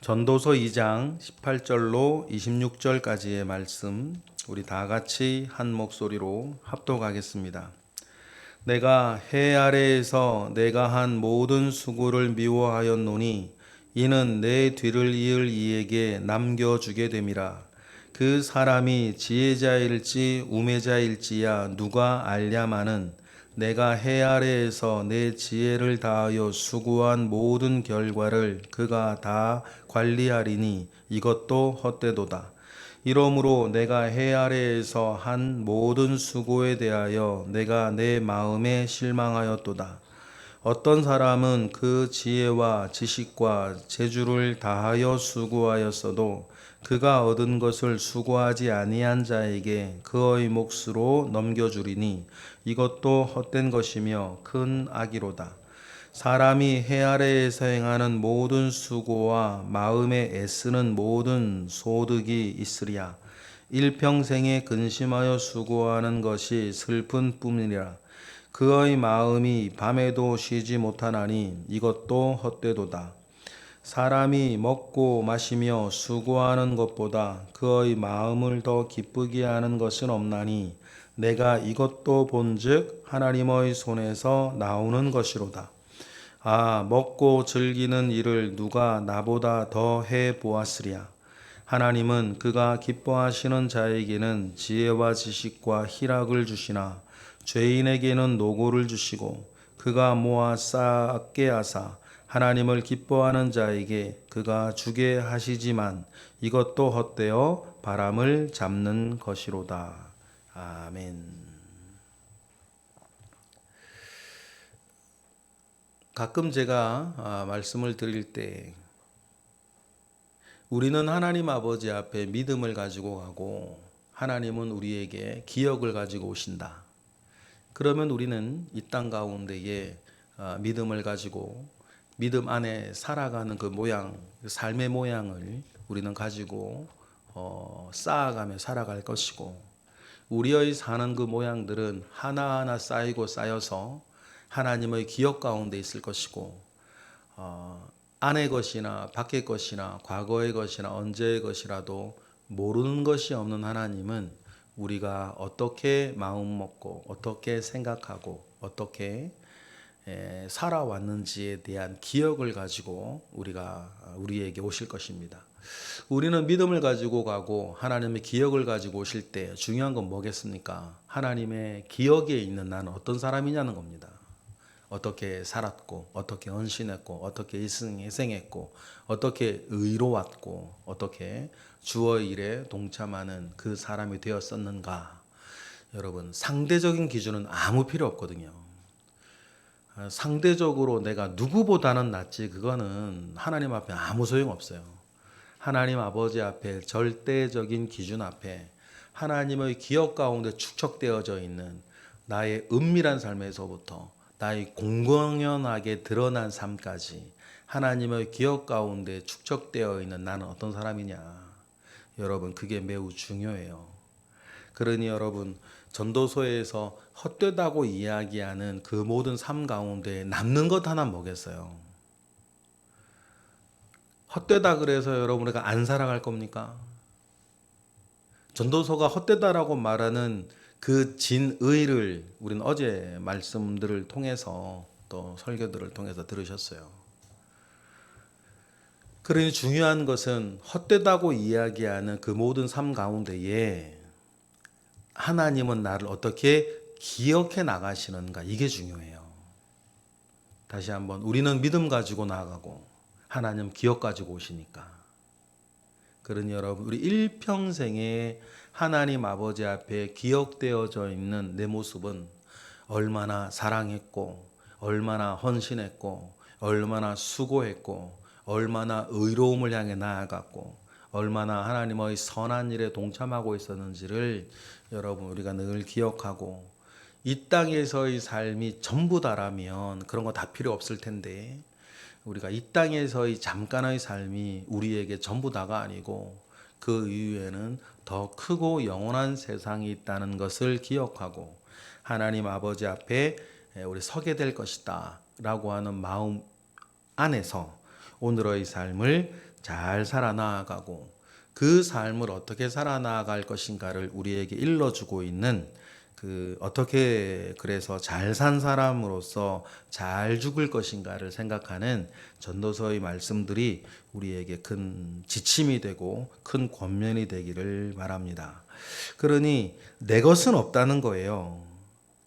전도서 2장 18절로 26절까지의 말씀 우리 다 같이 한 목소리로 합독하겠습니다. 내가 해 아래에서 내가 한 모든 수고를 미워하였노니 이는 내 뒤를 이을 이에게 남겨주게 됨이라. 그 사람이 지혜자일지 우매자일지야 누가 알랴마는 내가 해 아래에서 내 지혜를 다하여 수고한 모든 결과를 그가 다 관리하리니 이것도 헛되도다. 이러므로 내가 해 아래에서 한 모든 수고에 대하여 내가 내 마음에 실망하였도다. 어떤 사람은 그 지혜와 지식과 재주를 다하여 수고하였어도 그가 얻은 것을 수고하지 아니한 자에게 그의 몫으로 넘겨주리니 이것도 헛된 것이며 큰 악이로다. 사람이 해 아래에서 행하는 모든 수고와 마음에 애쓰는 모든 소득이 있으랴. 일평생에 근심하여 수고하는 것이 슬픈 뿐이라. 그의 마음이 밤에도 쉬지 못하나니 이것도 헛되도다. 사람이 먹고 마시며 수고하는 것보다 그의 마음을 더 기쁘게 하는 것은 없나니 내가 이것도 본즉 하나님의 손에서 나오는 것이로다. 아, 먹고 즐기는 일을 누가 나보다 더 해 보았으랴. 하나님은 그가 기뻐하시는 자에게는 지혜와 지식과 희락을 주시나 죄인에게는 노고를 주시고 그가 모아 쌓게 하사 하나님을 기뻐하는 자에게 그가 주게 하시지만 이것도 헛되어 바람을 잡는 것이로다. 아멘. 가끔 제가 말씀을 드릴 때 우리는 하나님 아버지 앞에 믿음을 가지고 가고 하나님은 우리에게 기억을 가지고 오신다. 그러면 우리는 이 땅 가운데에 믿음을 가지고 믿음 안에 살아가는 그 모양, 삶의 모양을 우리는 가지고 쌓아가며 살아갈 것이고 우리의 사는 그 모양들은 하나하나 쌓이고 쌓여서 하나님의 기억 가운데 있을 것이고 안의 것이나 밖의 것이나 과거의 것이나 언제의 것이라도 모르는 것이 없는 하나님은 우리가 어떻게 마음 먹고 어떻게 생각하고 어떻게 살아왔는지에 대한 기억을 가지고 우리에게 오실 것입니다. 우리는 믿음을 가지고 가고 하나님의 기억을 가지고 오실 때 중요한 건 뭐겠습니까? 하나님의 기억에 있는 나는 어떤 사람이냐는 겁니다. 어떻게 살았고 어떻게 헌신했고 어떻게 희생했고 어떻게 의로웠고 어떻게 주의 일에 동참하는 그 사람이 되었었는가. 여러분, 상대적인 기준은 아무 필요 없거든요. 상대적으로 내가 누구보다는 낫지 그거는 하나님 앞에 아무 소용없어요. 하나님 아버지 앞에 절대적인 기준 앞에 하나님의 기억 가운데 축적되어져 있는 나의 은밀한 삶에서부터 나의 공공연하게 드러난 삶까지 하나님의 기억 가운데 축적되어 있는 나는 어떤 사람이냐. 여러분, 그게 매우 중요해요. 그러니 여러분, 전도서에서 헛되다고 이야기하는 그 모든 삶 가운데 남는 것 하나 뭐겠어요? 헛되다 그래서 여러분 우리가 안 살아갈 겁니까? 전도서가 헛되다라고 말하는 그 진의를 우리는 어제 말씀들을 통해서 또 설교들을 통해서 들으셨어요. 그러니 중요한 것은 헛되다고 이야기하는 그 모든 삶 가운데에 하나님은 나를 어떻게 기억해 나가시는가, 이게 중요해요. 다시 한번, 우리는 믿음 가지고 나가고 하나님 기억 가지고 오시니까. 그러니 여러분, 우리 일평생에 하나님 아버지 앞에 기억되어져 있는 내 모습은 얼마나 사랑했고 얼마나 헌신했고 얼마나 수고했고 얼마나 의로움을 향해 나아갔고 얼마나 하나님의 선한 일에 동참하고 있었는지를 여러분 우리가 늘 기억하고, 이 땅에서의 삶이 전부 다라면 그런 거 다 필요 없을 텐데 우리가 이 땅에서의 잠깐의 삶이 우리에게 전부 다가 아니고 그 이후에는 더 크고 영원한 세상이 있다는 것을 기억하고 하나님 아버지 앞에 우리 서게 될 것이다 라고 하는 마음 안에서 오늘의 삶을 잘 살아나가고 그 삶을 어떻게 살아나갈 것인가를 우리에게 일러주고 있는 어떻게 그래서 잘 산 사람으로서 잘 죽을 것인가를 생각하는 전도서의 말씀들이 우리에게 큰 지침이 되고 큰 권면이 되기를 바랍니다. 그러니 내 것은 없다는 거예요.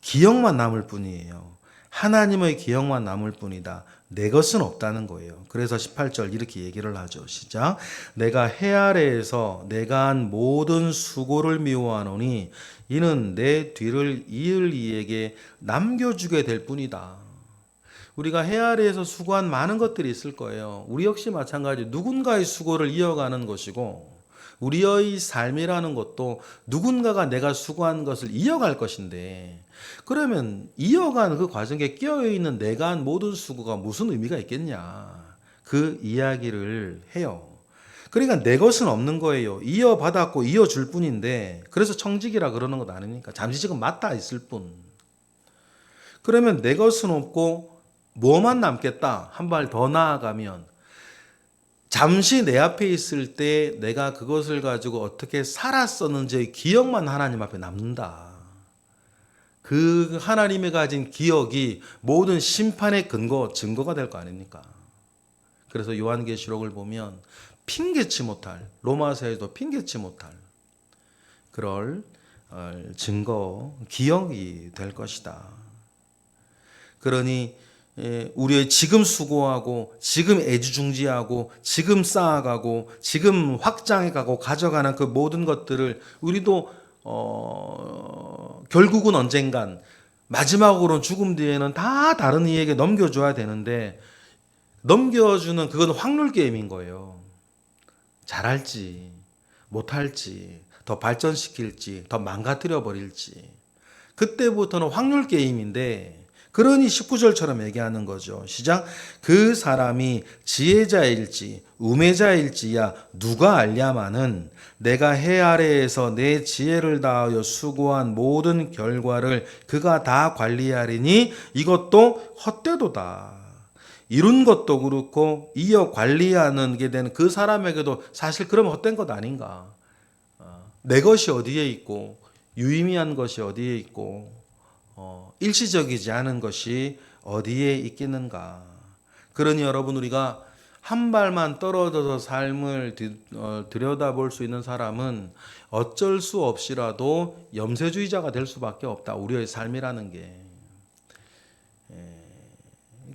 기억만 남을 뿐이에요. 하나님의 기억만 남을 뿐이다. 내 것은 없다는 거예요. 그래서 18절 이렇게 얘기를 하죠. 시작. 내가 해 아래에서 내가 한 모든 수고를 미워하노니 이는 내 뒤를 이을 이에게 남겨주게 될 뿐이다. 우리가 해 아래에서 수고한 많은 것들이 있을 거예요. 우리 역시 마찬가지 누군가의 수고를 이어가는 것이고 우리의 삶이라는 것도 누군가가 내가 수고한 것을 이어갈 것인데 그러면 이어간 그 과정에 끼어있는 내가 한 모든 수고가 무슨 의미가 있겠냐 그 이야기를 해요. 그러니까 내 것은 없는 거예요. 이어받았고 이어줄 뿐인데 그래서 청직이라 그러는 것 아닙니까? 잠시 지금 맞닿아 있을 뿐. 그러면 내 것은 없고 뭐만 남겠다 한 발 더 나아가면 잠시 내 앞에 있을 때 내가 그것을 가지고 어떻게 살았었는지의 기억만 하나님 앞에 남는다. 그 하나님이 가진 기억이 모든 심판의 근거, 증거가 될 거 아닙니까? 그래서 요한계시록을 보면 핑계치 못할, 로마서에도 핑계치 못할 그럴 증거, 기억이 될 것이다. 그러니 우리의 지금 수고하고 지금 애지중지하고 지금 쌓아가고 지금 확장해가고 가져가는 그 모든 것들을 우리도 결국은 언젠간 마지막으로는 죽음 뒤에는 다 다른 이에게 넘겨줘야 되는데 넘겨주는 그건 확률 게임인 거예요. 잘할지 못할지 더 발전시킬지 더 망가뜨려 버릴지 그때부터는 확률 게임인데 그러니 19절처럼 얘기하는 거죠. 시작. 그 사람이 지혜자일지 우매자일지야 누가 알랴마는 내가 해 아래에서 내 지혜를 다하여 수고한 모든 결과를 그가 다 관리하리니 이것도 헛되도다. 이룬 것도 그렇고 이어 관리하는 게 되는 그 사람에게도 사실 그러면 헛된 것 아닌가. 내 것이 어디에 있고 유의미한 것이 어디에 있고 일시적이지 않은 것이 어디에 있겠는가. 그러니 여러분 우리가 한 발만 떨어져서 삶을 들여다볼 수 있는 사람은 어쩔 수 없이라도 염세주의자가 될 수밖에 없다. 우리의 삶이라는 게.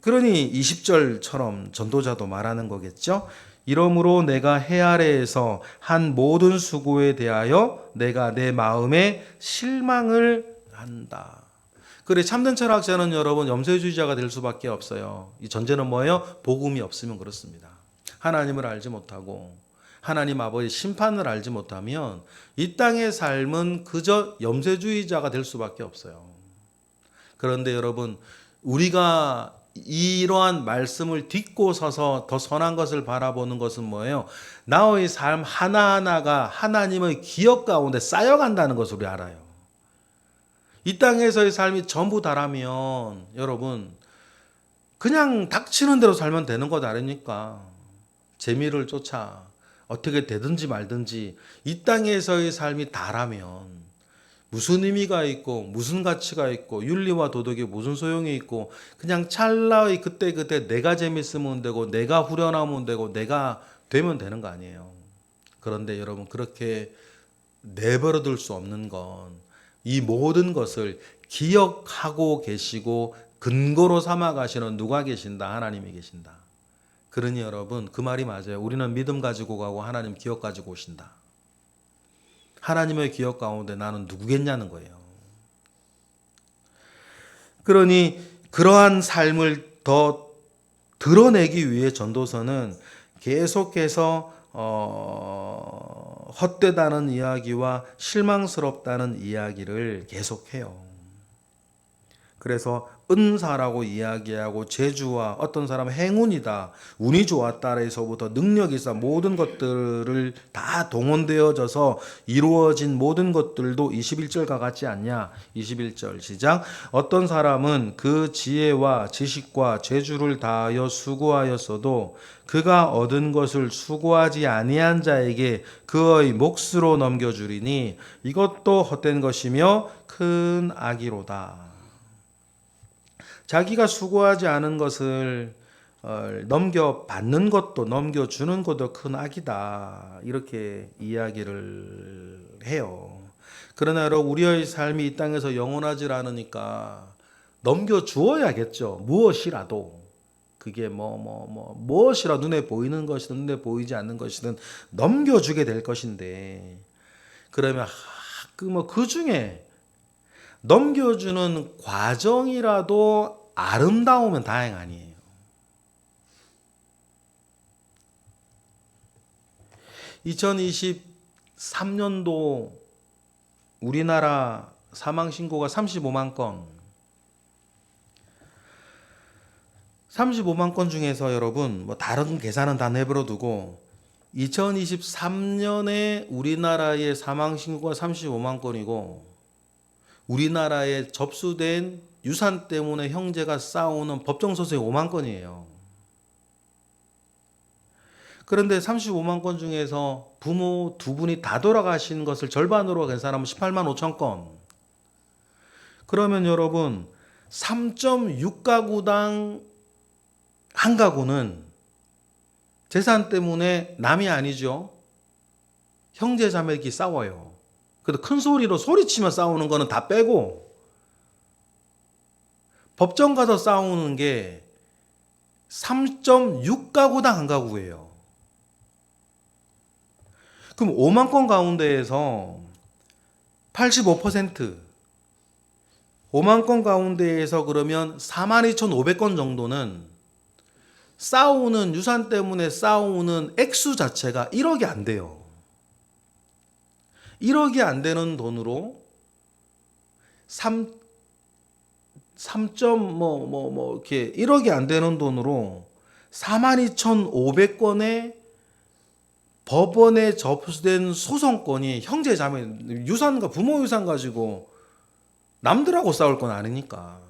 그러니 20절처럼 전도자도 말하는 거겠죠. 이러므로 내가 해 아래에서 한 모든 수고에 대하여 내가 내 마음에 실망을 한다. 그래 참된 철학자는 여러분 염세주의자가 될 수밖에 없어요. 이 전제는 뭐예요? 복음이 없으면 그렇습니다. 하나님을 알지 못하고 하나님 아버지 심판을 알지 못하면 이 땅의 삶은 그저 염세주의자가 될 수밖에 없어요. 그런데 여러분 우리가 이러한 말씀을 딛고 서서 더 선한 것을 바라보는 것은 뭐예요? 나의 삶 하나하나가 하나님의 기억 가운데 쌓여간다는 것을 우리 알아요. 이 땅에서의 삶이 전부 다라면 여러분 그냥 닥치는 대로 살면 되는 것 아닙니까? 재미를 쫓아 어떻게 되든지 말든지 이 땅에서의 삶이 다라면 무슨 의미가 있고 무슨 가치가 있고 윤리와 도덕이 무슨 소용이 있고 그냥 찰나의 그때그때 내가 재밌으면 되고 내가 후련하면 되고 내가 되면 되는 거 아니에요. 그런데 여러분 그렇게 내버려 둘 수 없는 건 이 모든 것을 기억하고 계시고 근거로 삼아 가시는 누가 계신다? 하나님이 계신다. 그러니 여러분 그 말이 맞아요. 우리는 믿음 가지고 가고 하나님 기억 가지고 오신다. 하나님의 기억 가운데 나는 누구겠냐는 거예요. 그러니 그러한 삶을 더 드러내기 위해 전도서는 계속해서 헛되다는 이야기와 실망스럽다는 이야기를 계속해요. 그래서 은사라고 이야기하고 재주와 어떤 사람은 행운이다, 운이 좋았다에서부터 능력이 있어 모든 것들을 다 동원되어져서 이루어진 모든 것들도 21절과 같지 않냐. 21절 시작. 어떤 사람은 그 지혜와 지식과 재주를 다하여 수고하였어도 그가 얻은 것을 수고하지 아니한 자에게 그의 몫으로 넘겨주리니 이것도 헛된 것이며 큰 악이로다. 자기가 수고하지 않은 것을 넘겨받는 것도 넘겨주는 것도 큰 악이다. 이렇게 이야기를 해요. 그러나 여러분, 우리의 삶이 이 땅에서 영원하지 않으니까 넘겨주어야겠죠. 무엇이라도. 그게 무엇이라 눈에 보이는 것이든 눈에 보이지 않는 것이든 넘겨주게 될 것인데, 그러면 그 중에 넘겨주는 과정이라도 아름다우면 다행 아니에요. (2023년도) 우리나라 사망신고가 35만 건. 35만 건 중에서 여러분, 다른 계산은 다 내버려 두고 2023년에 우리나라의 사망신고가 35만 건이고 우리나라에 접수된 유산 때문에 형제가 싸우는 법정소송이 5만 건이에요. 그런데 35만 건 중에서 부모 두 분이 다 돌아가신 것을 절반으로 계산하면 18만 5천 건. 그러면 여러분 3.6가구당 한 가구는 재산 때문에 남이 아니죠. 형제 자매끼리 싸워요. 그래도 큰 소리로 소리치며 싸우는 거는 다 빼고 법정 가서 싸우는 게 3.6가구당 한 가구예요. 그럼 5만 건 가운데에서 85%, 5만 건 가운데에서 그러면 42,500건 정도는 싸우는, 유산 때문에 싸우는 액수 자체가 1억이 안 돼요. 1억이 안 되는 돈으로 이렇게 1억이 안 되는 돈으로 42,500건의 법원에 접수된 소송건이 형제 자매 유산과 부모 유산 가지고 남들하고 싸울 건 아니니까.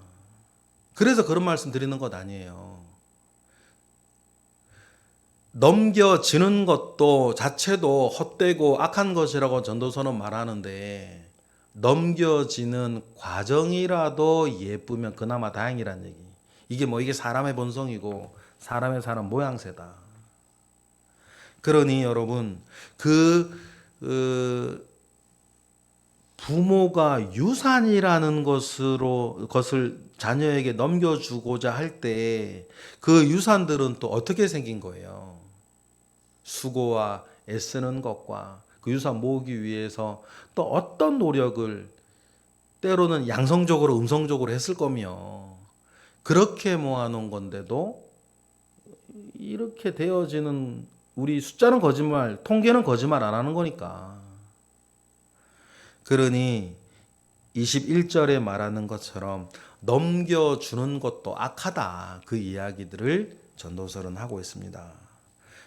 그래서 그런 말씀 드리는 것 아니에요. 넘겨지는 것도 자체도 헛되고 악한 것이라고 전도서는 말하는데 넘겨지는 과정이라도 예쁘면 그나마 다행이란 얘기. 이게 이게 사람의 본성이고 사람의 사는 모양새다. 그러니 여러분, 부모가 유산이라는 것을 자녀에게 넘겨주고자 할 때 그 유산들은 또 어떻게 생긴 거예요? 수고와 애쓰는 것과 그 유산 모으기 위해서 또 어떤 노력을 때로는 양성적으로 음성적으로 했을 거며 그렇게 모아놓은 건데도 이렇게 되어지는, 우리 숫자는 거짓말, 통계는 거짓말 안 하는 거니까. 그러니 21절에 말하는 것처럼 넘겨주는 것도 악하다, 그 이야기들을 전도서는 하고 있습니다.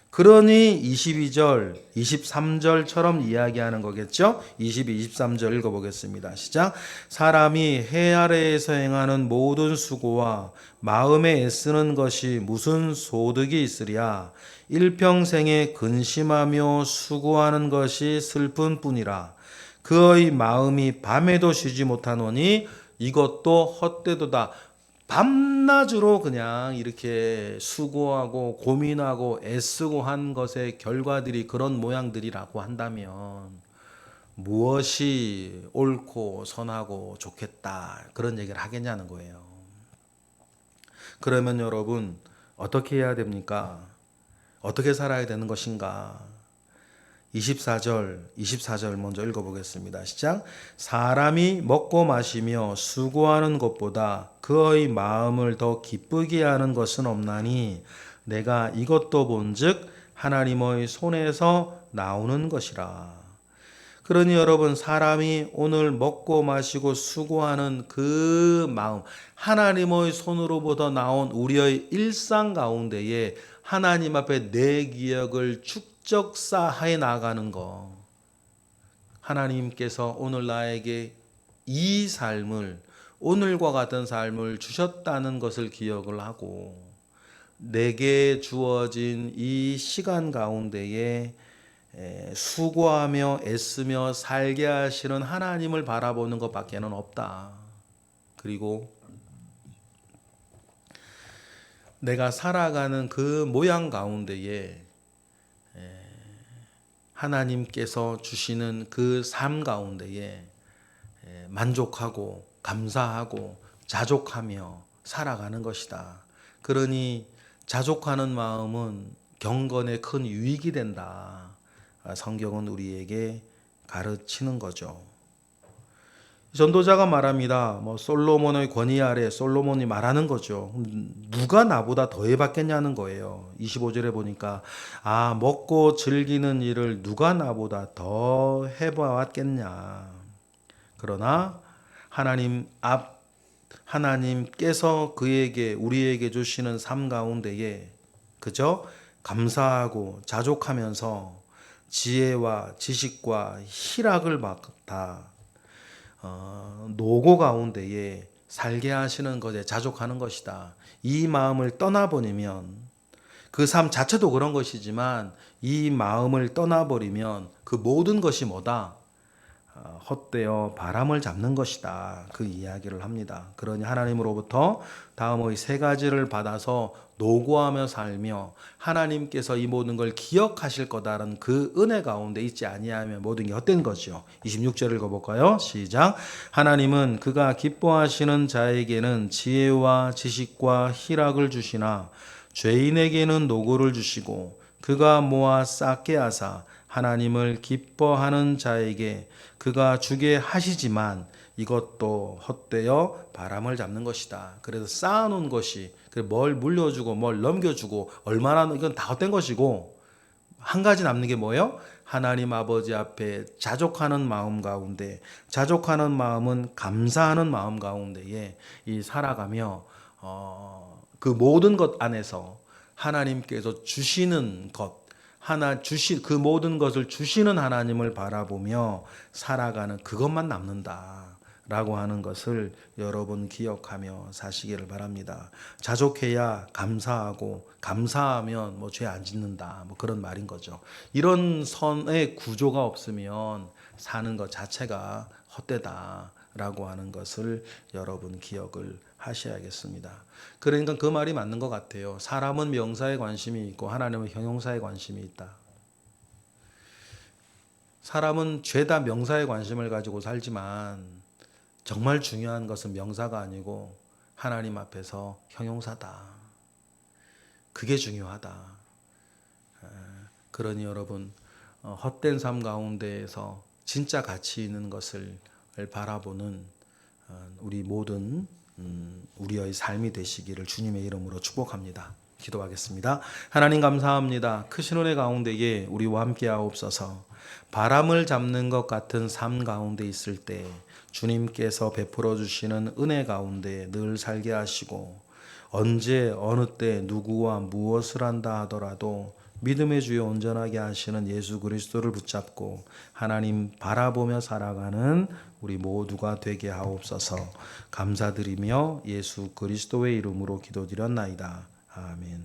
그러니 22절, 23절처럼 이야기하는 거겠죠? 22, 23절 읽어보겠습니다. 시작. 사람이 해 아래에서 행하는 모든 수고와 마음에 애쓰는 것이 무슨 소득이 있으랴. 일평생에 근심하며 수고하는 것이 슬픈 뿐이라. 그의 마음이 밤에도 쉬지 못하노니 이것도 헛되도다. 밤낮으로 그냥 이렇게 수고하고 고민하고 애쓰고 한 것의 결과들이 그런 모양들이라고 한다면 무엇이 옳고 선하고 좋겠다, 그런 얘기를 하겠냐는 거예요. 그러면 여러분 어떻게 해야 됩니까? 어떻게 살아야 되는 것인가? 24절 먼저 읽어보겠습니다. 시작. 사람이 먹고 마시며 수고하는 것보다 그의 마음을 더 기쁘게 하는 것은 없나니 내가 이것도 본즉 하나님의 손에서 나오는 것이라. 그러니 여러분, 사람이 오늘 먹고 마시고 수고하는 그 마음, 하나님의 손으로부터 나온 우리의 일상 가운데에 하나님 앞에 내 기억을 축적사해 나가는 거. 하나님께서 오늘 나에게 이 삶을, 오늘과 같은 삶을 주셨다는 것을 기억을 하고, 내게 주어진 이 시간 가운데에 수고하며 애쓰며 살게 하시는 하나님을 바라보는 것밖에는 없다. 그리고 내가 살아가는 그 모양 가운데에 하나님께서 주시는 그 삶 가운데에 만족하고 감사하고 자족하며 살아가는 것이다. 그러니 자족하는 마음은 경건에 큰 유익이 된다. 성경은 우리에게 가르치는 거죠. 전도자가 말합니다. 솔로몬의 권위 아래 솔로몬이 말하는 거죠. 누가 나보다 더 해봤겠냐는 거예요. 25절에 보니까 먹고 즐기는 일을 누가 나보다 더 해봤겠냐. 그러나 하나님께서 우리에게 주시는 삶 가운데에 그저 감사하고 자족하면서 지혜와 지식과 희락을 받다 노고 가운데에 살게 하시는 것에 자족하는 것이다. 이 마음을 떠나버리면, 그 삶 자체도 그런 것이지만 이 마음을 떠나버리면 그 모든 것이 뭐다? 헛되어 바람을 잡는 것이다. 그 이야기를 합니다. 그러니 하나님으로부터 다음의 세 가지를 받아서 노고하며 살며 하나님께서 이 모든 걸 기억하실 거다라는 그 은혜 가운데 있지 아니하면 모든 게 헛된 거죠. 26절을 읽어볼까요? 시작. 하나님은 그가 기뻐하시는 자에게는 지혜와 지식과 희락을 주시나 죄인에게는 노고를 주시고 그가 모아 쌓게 하사 하나님을 기뻐하는 자에게 그가 주게 하시지만 이것도 헛되어 바람을 잡는 것이다. 그래서 쌓아놓은 것이 뭘 물려주고 뭘 넘겨주고 얼마나 이건 다 헛된 것이고, 한 가지 남는 게 뭐예요? 하나님 아버지 앞에 자족하는 마음 가운데, 자족하는 마음은 감사하는 마음 가운데에 이 살아가며 그 모든 것 안에서 하나님께서 주시는 것, 그 모든 것을 주시는 하나님을 바라보며 살아가는 그것만 남는다라고 하는 것을 여러분 기억하며 사시기를 바랍니다. 자족해야 감사하고, 감사하면 죄 안 짓는다, 그런 말인 거죠. 이런 선의 구조가 없으면 사는 것 자체가 헛되다라고 하는 것을 여러분 기억을 하셔야겠습니다. 그러니까 그 말이 맞는 것 같아요. 사람은 명사에 관심이 있고 하나님은 형용사에 관심이 있다. 사람은 죄다 명사에 관심을 가지고 살지만 정말 중요한 것은 명사가 아니고 하나님 앞에서 형용사다. 그게 중요하다. 그러니 여러분, 헛된 삶 가운데에서 진짜 가치 있는 것을 바라보는 우리 모든 우리의 삶이 되시기를 주님의 이름으로 축복합니다. 기도하겠습니다. 하나님 감사합니다. 크신 은혜 가운데에 우리와 함께 하옵소서. 바람을 잡는 것 같은 삶 가운데 있을 때 주님께서 베풀어 주시는 은혜 가운데 늘 살게 하시고, 언제 어느 때 누구와 무엇을 한다 하더라도 믿음의 주에 온전하게 하시는 예수 그리스도를 붙잡고 하나님 바라보며 살아가는 우리 모두가 되게 하옵소서. 감사드리며 예수 그리스도의 이름으로 기도드렸나이다. 아멘.